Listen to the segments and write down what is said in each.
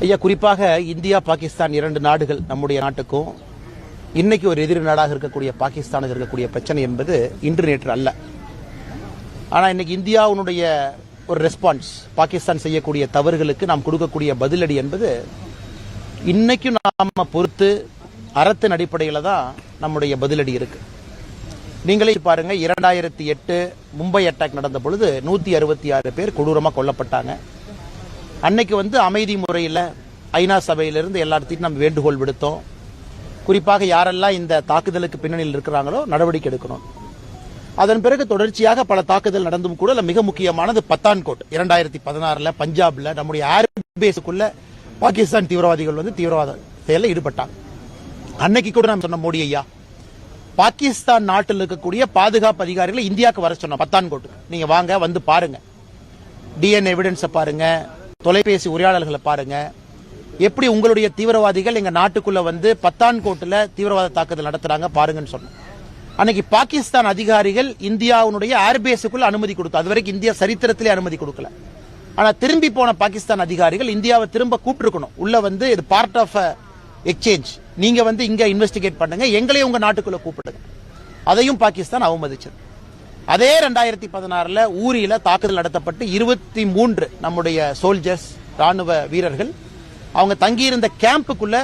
ஐயா, குறிப்பாக இந்தியா பாகிஸ்தான் இரண்டு நாடுகள் நம்முடைய நாட்டுக்கும் இன்னைக்கு ஒரு எதிரி நாடாக இருக்கக்கூடிய பாகிஸ்தானுக்கு இருக்கக்கூடிய பிரச்சனை என்பது இன்று நேற்று அல்ல. ஆனால் இன்னைக்கு இந்தியாவுடைய ஒரு ரெஸ்பான்ஸ், பாகிஸ்தான் செய்யக்கூடிய தவறுகளுக்கு நாம் கொடுக்கக்கூடிய பதிலடி என்பது இன்னைக்கும் நாம பொறுத்து அறத்தின் அடிப்படையில் தான் நம்முடைய பதிலடி இருக்கு. நீங்களே பாருங்க, 2008 மும்பை அட்டாக் நடந்த பொழுது 166 பேர் கொடூரமாக கொல்லப்பட்டாங்க. அன்னைக்கு அமைதி முறையில் ஐநா சபையிலிருந்து எல்லாத்தையும் நம்ம வேண்டுகோள் விடுத்தோம். குறிப்பாக யாரெல்லாம் இந்த தாக்குதலுக்கு பின்னணியில் இருக்கிறாங்களோ நடவடிக்கை எடுக்கணும். அதன் பிறகு தொடர்ச்சியாக பல தாக்குதல் நடந்தும் கூட மிக முக்கியமானது பத்தான்கோட் 2016 பஞ்சாப்ல நம்முடைய ஏர்பேஸுக்குள்ள பாகிஸ்தான் தீவிரவாதிகள் தீவிரவாத செயலில் ஈடுபட்டாங்க. அன்னைக்கு கூட நான் சொன்ன மோடி ஐயா, பாகிஸ்தான் நாட்டில் இருக்கக்கூடிய பாதுகாப்பு அதிகாரிகளை இந்தியாவுக்கு வர சொன்ன பத்தான்கோட்டுக்கு நீங்க வாங்க, வந்து பாருங்க, டிஎன்ஏ எவிடன்ஸை பாருங்க, தொலைபேசி உரையாடல்களை பாருங்க, எப்படி உங்களுடைய தீவிரவாதிகள் எங்க நாட்டுக்குள்ள பத்தான்கோட்டுல தீவிரவாத தாக்குதல் நடத்துறாங்க பாருங்கன்னு சொன்னோம். அன்னைக்கு பாகிஸ்தான் அதிகாரிகள் இந்தியாவுடைய ஏர்பேஸுக்குள்ள அனுமதி கொடுத்தோம். அது வரைக்கும் இந்தியா சரித்திரத்திலே அனுமதி கொடுக்கல. ஆனா திரும்பி போன பாகிஸ்தான் அதிகாரிகள் இந்தியாவை திரும்ப கூப்பிட்டுருக்கணும். உள்ள இது பார்ட் ஆஃப் எக்ஸ்சேஞ்ச், நீங்க இங்க இன்வெஸ்டிகேட் பண்ணுங்க, எங்களையும் உங்க நாட்டுக்குள்ள கூப்பிடுங்க. அதையும் பாகிஸ்தான் அவமதிச்சது. அதே 2016 ஊரியில தாக்குதல் நடத்தப்பட்டு 23 நம்முடைய சோல்ஜர்ஸ், ராணுவ வீரர்கள் அவங்க தங்கியிருந்த கேம்புக்குள்ள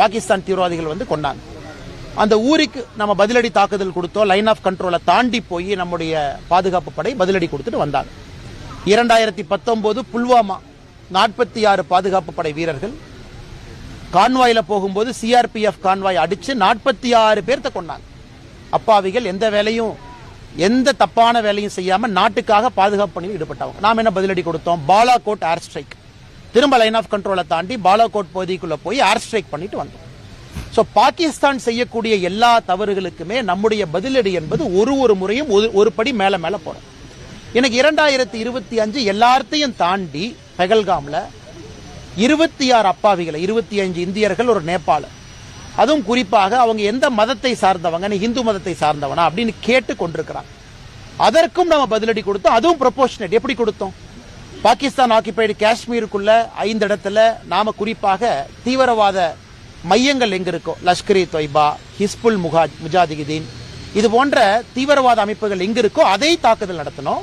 பாகிஸ்தான் தீவிரவாதிகள் கொண்டாங்க. அந்த ஊருக்கு நம்ம பதிலடி தாக்குதல் கொடுத்தோம். லைன் ஆஃப் கண்ட்ரோலை தாண்டி போய் நம்முடைய பாதுகாப்பு படை பதிலடி கொடுத்துட்டு வந்தாங்க. 2019 புல்வாமா 46 பாதுகாப்பு படை வீரர்கள் கான்வாயில போகும்போது சிஆர்பிஎஃப் கான்வாய் அடிச்சு 46 பேர்த்த கொண்டாங்க. அப்பாவிகள் எந்த வேலையும், எந்த தப்பான வேலையும் செய்யாம நாட்டுக்காக பாதுகாப்பு பணியில் ஈடுபட்டவங்க. நாம் என்ன பதிலடி கொடுத்தோம்? பாலாகோட் ஏர் ஸ்ட்ரைக், திரும்ப லைன் ஆஃப் கண்ட்ரோலை தாண்டி பாலாகோட் பகுதிக்குள்ள போய் ஏர் ஸ்ட்ரைக் பண்ணிட்டு வந்தோம். சோ பாகிஸ்தான் செய்யக்கூடிய எல்லா தவறுகளுக்குமே நம்முடைய பதிலடி என்பது ஒரு முறையும் ஒரு படி மேல மேல போறோம். எனக்கு 2025 எல்லாத்தையும் தாண்டி பெகல்காம்ல 26 அப்பாவிகளை, 25 இந்தியர்கள், ஒரு நேபாளர், அதுவும் குறிப்பாக அவங்க எந்த மதத்தை சார்ந்தவங்க, இந்து மதத்தை சார்ந்தவனா அப்படின்னு கேட்டு கொண்டிருக்கிறாங்க. அதற்கும் நம்ம பதிலடி கொடுத்தோம். அதுவும் ப்ரொபோர்ஷனேட். எப்படி கொடுத்தோம்? பாகிஸ்தான் ஆக்கிபைடு காஷ்மீருக்குள்ள 5 இடத்துல நாம குறிப்பாக தீவிரவாத மையங்கள் எங்க இருக்கோ, லஷ்கர்-இ தொய்பா, ஹிஸ்புல் முஜாஹிதீன், இது போன்ற தீவிரவாத அமைப்புகள் எங்க இருக்கோ அதை தாக்குதல் நடத்தணும்.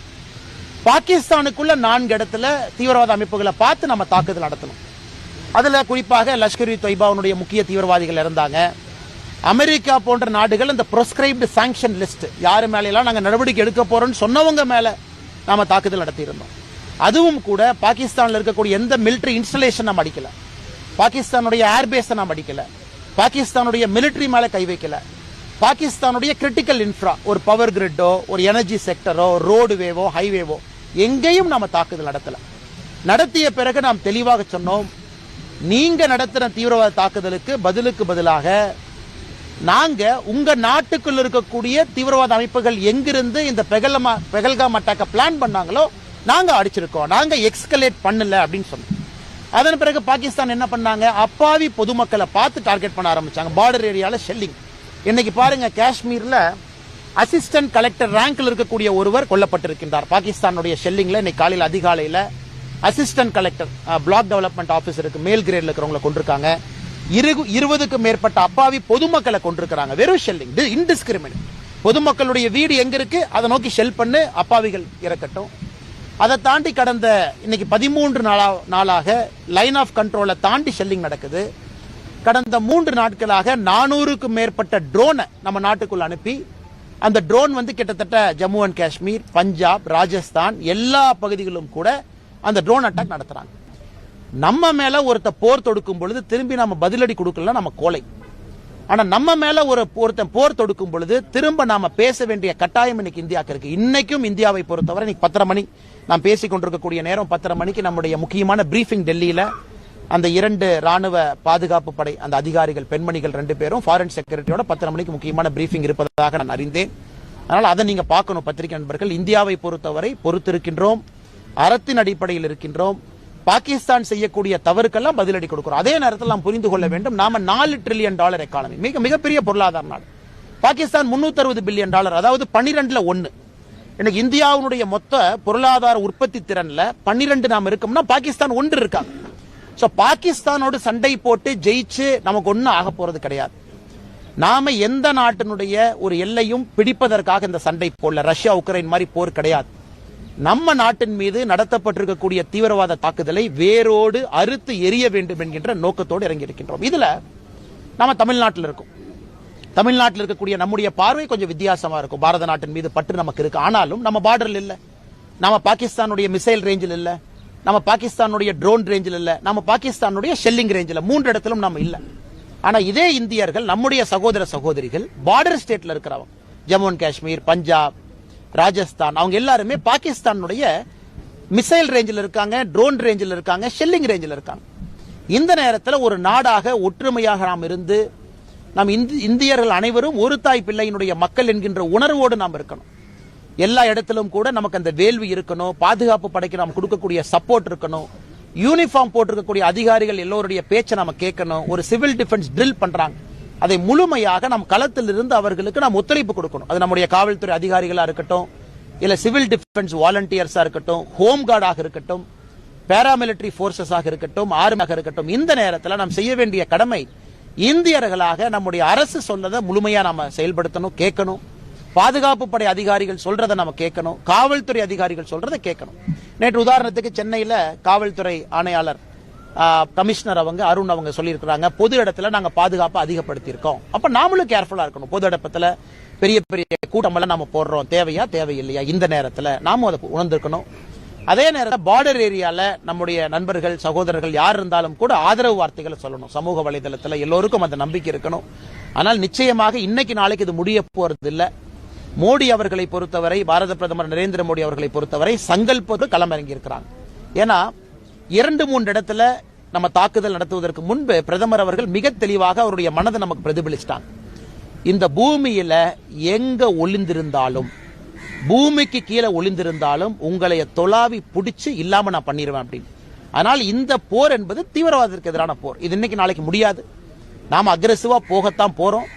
பாகிஸ்தானுக்குள்ள 4 இடத்துல தீவிரவாத அமைப்புகளை பார்த்து நம்ம தாக்குதல் நடத்தணும். அதுல குறிப்பாக லஷ்கர்-இ தொய்பாவுடைய முக்கிய தீவிரவாதிகள் இருந்தாங்க. அமெரிக்கா போன்ற நாடுகள் இந்த ப்ரொஸ்கிரைப்டு சாங்ஷன் லிஸ்ட், யாரு மேலாம் நாங்க நடவடிக்கை எடுக்க போறோம்னு சொன்னவங்க மேல நாம தாக்குதல் நடத்தி இருந்தோம். அதுவும் கூட பாகிஸ்தான்ல இருக்கக்கூடிய எந்த மிலிட்டரி இன்ஸ்டலேஷன் நம்ம அடிக்கல, பாகிஸ்தானுடைய ஏர்பேஸை நாம் அடிக்கல, பாகிஸ்தானுடைய மிலிட்டரி மேல கை வைக்கல, பாகிஸ்தானுடைய கிரிட்டிக்கல் இன்ஃப்ரா, ஒரு பவர் கிரிட்டோ, ஒரு எனர்ஜி செக்டரோ, ரோடுவேவோ, ஹைவேவோ எங்கேயும் நாம தாக்குதல் நடத்தல. நடத்திய பிறகு நாம் தெளிவாக சொன்னோம், நீங்க நடத்தின தீவிரவாத தாக்குதலுக்கு பதிலாக நாங்க உங்க நாட்டுக்குள்ள இருக்கக்கூடிய தீவிரவாத அமைப்புகள் எங்கிருந்து இந்த பெகல்காம் அட்டாக்க பிளான் பண்ணாங்களோ நாங்க அடிச்சிருக்கோம், நாங்க எக்ஸ்கலேட் பண்ணல அப்படின்னு சொன்னோம். அதன் பிறகு பாகிஸ்தான் என்ன பண்ணாங்க? அப்பாவி பொதுமக்களை பார்த்து டார்கெட் பண்ண ஆரம்பிச்சாங்க. பார்டர் ஏரியால ஷெல்லிங். இன்னைக்கு பாருங்க, காஷ்மீர்ல அசிஸ்டன்ட் கலெக்டர் ரேங்க்ல இருக்கக்கூடிய ஒருவர் கொல்லப்பட்டிருக்கின்றார். பாகிஸ்தானுடைய ஷெல்லிங்ல இன்னைக்கு காலையில் அதிகாலையில அசிஸ்டன்ட் கலெக்டர், பிளாக் டெவலப்மெண்ட் ஆபீசருக்கு மேல் கிரேட்ல இருக்கிறவங்களை கொண்டிருக்காங்க. 20க்கும் மேற்பட்ட அப்பாவி பொதுமக்களை கொண்டிருக்கிறாங்க. வெறும் ஷெல்லிங், இன்டிஸ்கிரிமினேட். பொதுமக்களுடைய வீடு எங்க இருக்கு அதை நோக்கி ஷெல் பண்ணு, அப்பாவிகள் இறக்கட்டும். அதை தாண்டி கடந்த இன்னைக்கு 13 நாளாக லைன் ஆஃப் கண்ட்ரோலை தாண்டி ஷெல்லிங் நடக்குது. கடந்த 3 நாட்களாக 400க்கும் மேற்பட்ட ட்ரோனை நம்ம நாட்டுக்குள்ள அனுப்பி அந்த ட்ரோன் கிட்டத்தட்ட ஜம்மு அண்ட் காஷ்மீர், பஞ்சாப், ராஜஸ்தான் எல்லா பகுதிகளிலும் கூட அந்த ட்ரோன் அட்டாக் நடத்துறாங்க. நம்ம மேல ஒருத்த போர் தொடுக்கும் பொழுது திரும்பி நம்ம பதிலடி கொடுக்கல, நம்ம கோலை. ஆனா நம்ம மேல ஒருத்தன் போர் தொடுக்கும் பொழுது திரும்ப நாம பேச வேண்டிய கட்டாயம் இன்னைக்கு இந்தியாவுக்கு இருக்கு. இன்னைக்கும் இந்தியாவை பொறுத்தவரை இன்னைக்கு 10:30 மணி நாம் பேசிக் கொண்டிருக்கக்கூடிய நேரம், 10:30 மணிக்கு நம்முடைய முக்கியமான பிரீஃபிங் டெல்லியில அந்த 2 ராணுவ பாதுகாப்பு படை அந்த அதிகாரிகள், பெண்மணிகள் 2 பேரும் ஃபாரின் செக்ரட்டரியோட 10:30 மணிக்கு முக்கியமான பிரீஃபிங் இருப்பதாக நான் அறிந்தேன். அதனால அதை நீங்க பார்க்கணும் பத்திரிகை நண்பர்கள். இந்தியாவை பொறுத்தவரை பொறுத்திருக்கின்றோம், அறத்தின் அடிப்படையில் இருக்கின்றோம். பாகிஸ்தான் செய்யக்கூடிய தவறுக்கெல்லாம் பதிலடி கொடுக்கிறோம். அதே நேரத்தில் நாம் புரிந்து கொள்ள வேண்டும், நாம $4 trillion எக்கானமி, மிகப்பெரிய பொருளாதார நாடு. பாகிஸ்தான் $360 பில்லியன், அதாவது 12ல் 1. இன்னைக்கு இந்தியாவுடைய மொத்த பொருளாதார உற்பத்தி திறன்ல 12 நாம் இருக்கோம்னா பாகிஸ்தான் 1 இருக்காங்க. சோ பாகிஸ்தானோடு சண்டை போட்டு ஜெயிச்சு நமக்கு ஒன்னும் ஆக போறது கிடையாது. நாம எந்த நாட்டினுடைய ஒரு எல்லையும் பிடிப்பதற்காக இந்த சண்டை போடல. ரஷ்யா உக்ரைன் மாதிரி போர் கிடையாது. நம்ம நாட்டின் மீது நடத்தப்பட்டிருக்கக்கூடிய தீவிரவாத தாக்குதலை வேரோடு அறுத்து எரிய வேண்டும் என்கின்ற நோக்கத்தோடு இறங்கி இருக்கின்றோம். இதுல நம்ம தமிழ்நாட்டில் இருக்கும். தமிழ்நாட்டில் இருக்கக்கூடிய நம்முடைய பார்வை கொஞ்சம் வித்தியாசமா இருக்கும். பாரத நாட்டின் மீது பற்று நமக்கு இருக்கு. ஆனாலும் நம்ம பார்டர்ல இல்ல, நம்ம பாகிஸ்தானுடைய மிசைல் ரேஞ்சில் இல்ல, நம்ம பாகிஸ்தானுடைய ட்ரோன் ரேஞ்சில் இல்ல, நம்ம பாகிஸ்தானுடைய ஷெல்லிங் ரேஞ்சில் 3 இடத்திலும் நம்ம இல்ல. ஆனா இதே இந்தியர்கள், நம்முடைய சகோதர சகோதரிகள் பார்டர் ஸ்டேட்ல இருக்கிறவங்க, ஜம்மு அண்ட் காஷ்மீர், பஞ்சாப், ராஜஸ்தான், அவங்க எல்லாருமே பாகிஸ்தானுடைய மிசைல் ரேஞ்சில் இருக்காங்க, ட்ரோன் ரேஞ்சில் இருக்காங்க, ஷெல்லிங் ரேஞ்சில் இருக்காங்க. இந்த நேரத்தில் ஒரு நாடாக ஒற்றுமையாக நாம் இருந்து நாம் இந்தியர்கள் அனைவரும் ஒரு தாய் பிள்ளையினுடைய மக்கள் என்கின்ற உணர்வோடு நாம் இருக்கணும். எல்லா இடத்திலும் கூட நமக்கு அந்த வேள்வி இருக்கணும். பாதுகாப்பு படைக்கு நாம் கொடுக்கக்கூடிய சப்போர்ட் இருக்கணும். யூனிஃபார்ம் போட்டிருக்கக்கூடிய அதிகாரிகள் எல்லோருடைய பேச்சை நாம கேட்கணும். ஒரு சிவில் டிஃபென்ஸ் ட்ரில் பண்றாங்க, அதை முழுமையாக நம் களத்தில் இருந்து அவர்களுக்கு நாம் ஒத்துழைப்பு கொடுக்கணும். அது நம்முடைய காவல்துறை அதிகாரிகளா இருக்கட்டும், இல்ல சிவில் டிஃபென்ஸ் வாலண்டியர்ஸா இருக்கட்டும், ஹோம் கார்டாக இருக்கட்டும், பாராமிலிட்டரி போர்சஸாக இருக்கட்டும், ஆர்மியாக இருக்கட்டும். இந்த நேரத்தில் நாம் செய்ய வேண்டிய கடமை இந்தியர்களாக நம்முடைய அரசு சொன்னதை முழுமையா நாம செயல்படுத்தணும், கேட்கணும். பாதுகாப்பு படை அதிகாரிகள் சொல்றதை நம்ம கேட்கணும், காவல்துறை அதிகாரிகள் சொல்றதை கேட்கணும். நேற்று உதாரணத்துக்கு சென்னையில காவல்துறை ஆணையாளர் கமிஷனர் அருண் அவங்க சொல்லியிருக்கிறாங்க, பொது இடத்துல நாங்க பாதுகாப்பை அதிகப்படுத்தி இருக்கோம். அப்ப நாமளும் கேர்ஃபுல்லா இருக்கணும். பொது இடத்துல பெரிய பெரிய கூட்டம் எல்லாம் நாம போடுறோம், தேவையா தேவையில்லையா, இந்த நேரத்தில் நாமும் அதை உணர்ந்திருக்கணும். அதே நேரத்தில் பார்டர் ஏரியால நம்முடைய நண்பர்கள் சகோதரர்கள் யார் இருந்தாலும் கூட ஆதரவு வார்த்தைகளை சொல்லணும். சமூக வலைதளத்தில் எல்லோருக்கும் அந்த நம்பிக்கை இருக்கணும். ஆனால் நிச்சயமாக இன்னைக்கு நாளைக்கு இது முடிய போறது இல்ல. மோடி அவர்களை பொறுத்தவரை, பாரத பிரதமர் நரேந்திர மோடி அவர்களை பொறுத்தவரை சங்கல்போடு களமிறங்கி இருக்கிறாங்க. ஏன்னா 2-3 இடத்துல நம்ம தாக்குதல் நடத்துவதற்கு முன்பு பிரதமர் அவர்கள் மிக தெளிவாக அவருடைய மனதை நமக்கு பிரதிபலிச்சிட்டாங்க. இந்த பூமியில எங்க ஒளிந்திருந்தாலும், பூமிக்கு கீழே ஒளிந்திருந்தாலும் உங்களை தொலாவி பிடிச்சு இல்லாம நான் பண்ணிடுவேன் அப்படின்னு. ஆனால் இந்த போர் என்பது தீவிரவாதத்திற்கு எதிரான போர். இது இன்னைக்கு நாளைக்கு முடியாது. நாம அக்ரெசிவா போகத்தான் போறோம்.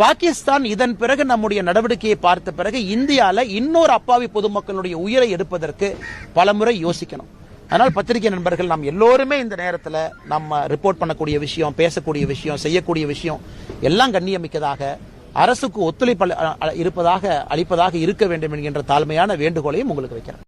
பாகிஸ்தான் இதன் பிறகு நம்முடைய நடவடிக்கையை பார்த்த பிறகு இந்தியால இன்னொரு அப்பாவி பொதுமக்களுடைய உயிரை எடுப்பதற்கு பலமுறை யோசிக்கணும். அதனால் பத்திரிகை நண்பர்கள், நாம் எல்லோருமே இந்த நேரத்தில் நம்ம ரிப்போர்ட் பண்ணக்கூடிய விஷயம், பேசக்கூடிய விஷயம், செய்யக்கூடிய விஷயம் எல்லாம் கண்ணியமிக்கதாக, அரசுக்கு ஒத்துழைப்பு அளிப்பதாக இருக்க வேண்டும் என்கின்ற தாழ்மையான வேண்டுகோளையும் உங்களுக்கு வைக்கிறேன்.